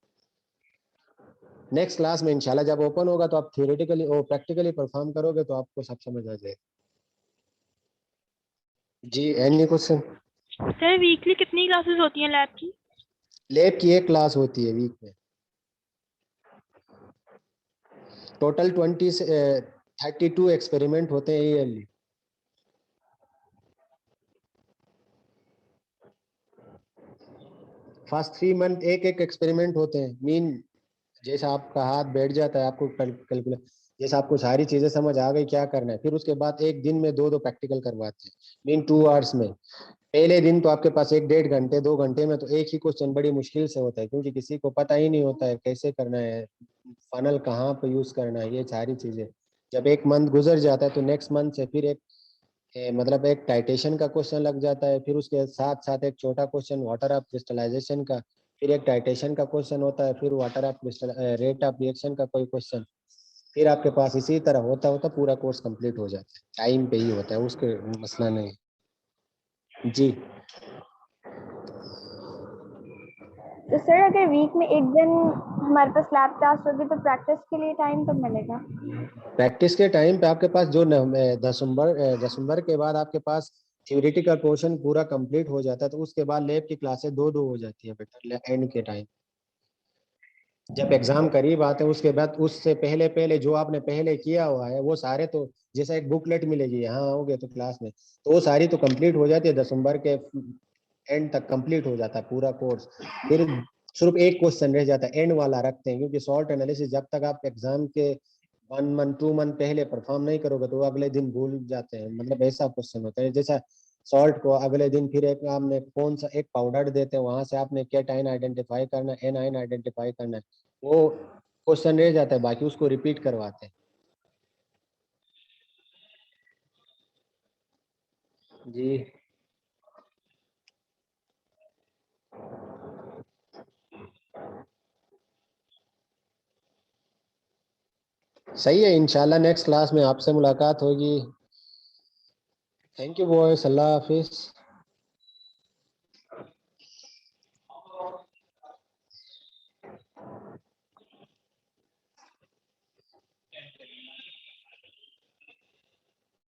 नेक्स्ट क्लास में इंशाल्लाह जब ओपन होगा तो आप थियोरेटिकली और प्रैक्टिकली परफॉर्म करोगे तो आपको सब समझ आ जाएगा। जी एनी क्वेश्चन? सर वीकली कितनी क्लासेस होती हैं लैब की? लैब की एक क्लास होती है वीक में, टोटल 20 से 32 एक्सपेरिमेंट होते हैं ईयरली। फर्स्ट 3 मंथ एक एक एक्सपेरिमेंट होते हैं। मीन जैसा आपका हाथ बैठ जाता है, आपको कैलकुलेट, जैसे आपको सारी चीजें समझ आ गई क्या करना है, फिर उसके बाद एक दिन में 2 प्रैक्टिकल करवाते हैं, मीन 2 आवर्स में। पहले दिन तो आपके पास 1-1.5 घंटे 2 घंटे में तो एक ही क्वेश्चन बड़ी मुश्किल से होता है, क्योंकि किसी को पता ही नहीं होता है कैसे करना है, फनल कहाँ पे यूज करना है, ये सारी चीजें। जब एक मंथ गुजर जाता है तो नेक्स्ट मंथ से फिर एक मतलब एक टाइटेशन का क्वेश्चन लग जाता है, फिर उसके साथ साथ एक छोटा क्वेश्चन वाटर ऑफ क्रिस्टलाइजेशन का, फिर एक टाइटेशन का क्वेश्चन होता है, फिर water of rate of reaction का कोई क्वेश्चन, फिर आपके पास इसी तरह होता होता पूरा कोर्स कंप्लीट हो जाता है, टाइम पे ही होता है, उसके मसला नहीं। जी तो सर अगर वीक में एक दिन हमारे पास लैब क्लास होगी तो प्रैक्टिस के लिए टाइम कब मिलेगा? प्रैक्टिस के टाइम पे आपके पास जो दिसंबर के बाद आपके पास थ्योरेटिकल पोर्शन पूरा कंप्लीट हो जाता है, तो उसके बाद लैब की क्लासेस 2-2 हो जाती है बेटा एंड के टाइम। जब एग्जाम करीब आते हैं उसके बाद, उससे पहले पहले जो आपने पहले किया हुआ है वो सारे, तो जैसा एक बुकलेट मिलेगी यहाँ आओगे तो क्लास में, तो वो सारी तो कंप्लीट हो जाती है, दिसंबर के एंड तक कंप्लीट हो जाता है पूरा कोर्स। फिर सिर्फ एक क्वेश्चन रह जाता है, एंड वाला रखते हैं, क्योंकि सॉल्ट एनालिसिस जब तक आप एग्जाम के 1 मंथ 2 मंथ पहले परफॉर्म नहीं करोगे तो वो अगले दिन भूल जाते हैं, मतलब ऐसा क्वेश्चन होता है। जैसा सॉल्ट को अगले दिन फिर एक आपने कौन सा एक पाउडर देते हैं, वहां से आपने केटाइन आइडेंटिफाई करना है, एनाइन आइडेंटिफाई करना है, वो क्वेश्चन रह जाता है, बाकी उसको रिपीट करवाते हैं। जी सही है, इंशाल्लाह नेक्स्ट क्लास में आपसे मुलाकात होगी। थैंक यू बॉयस, अल्लाह हाफिज।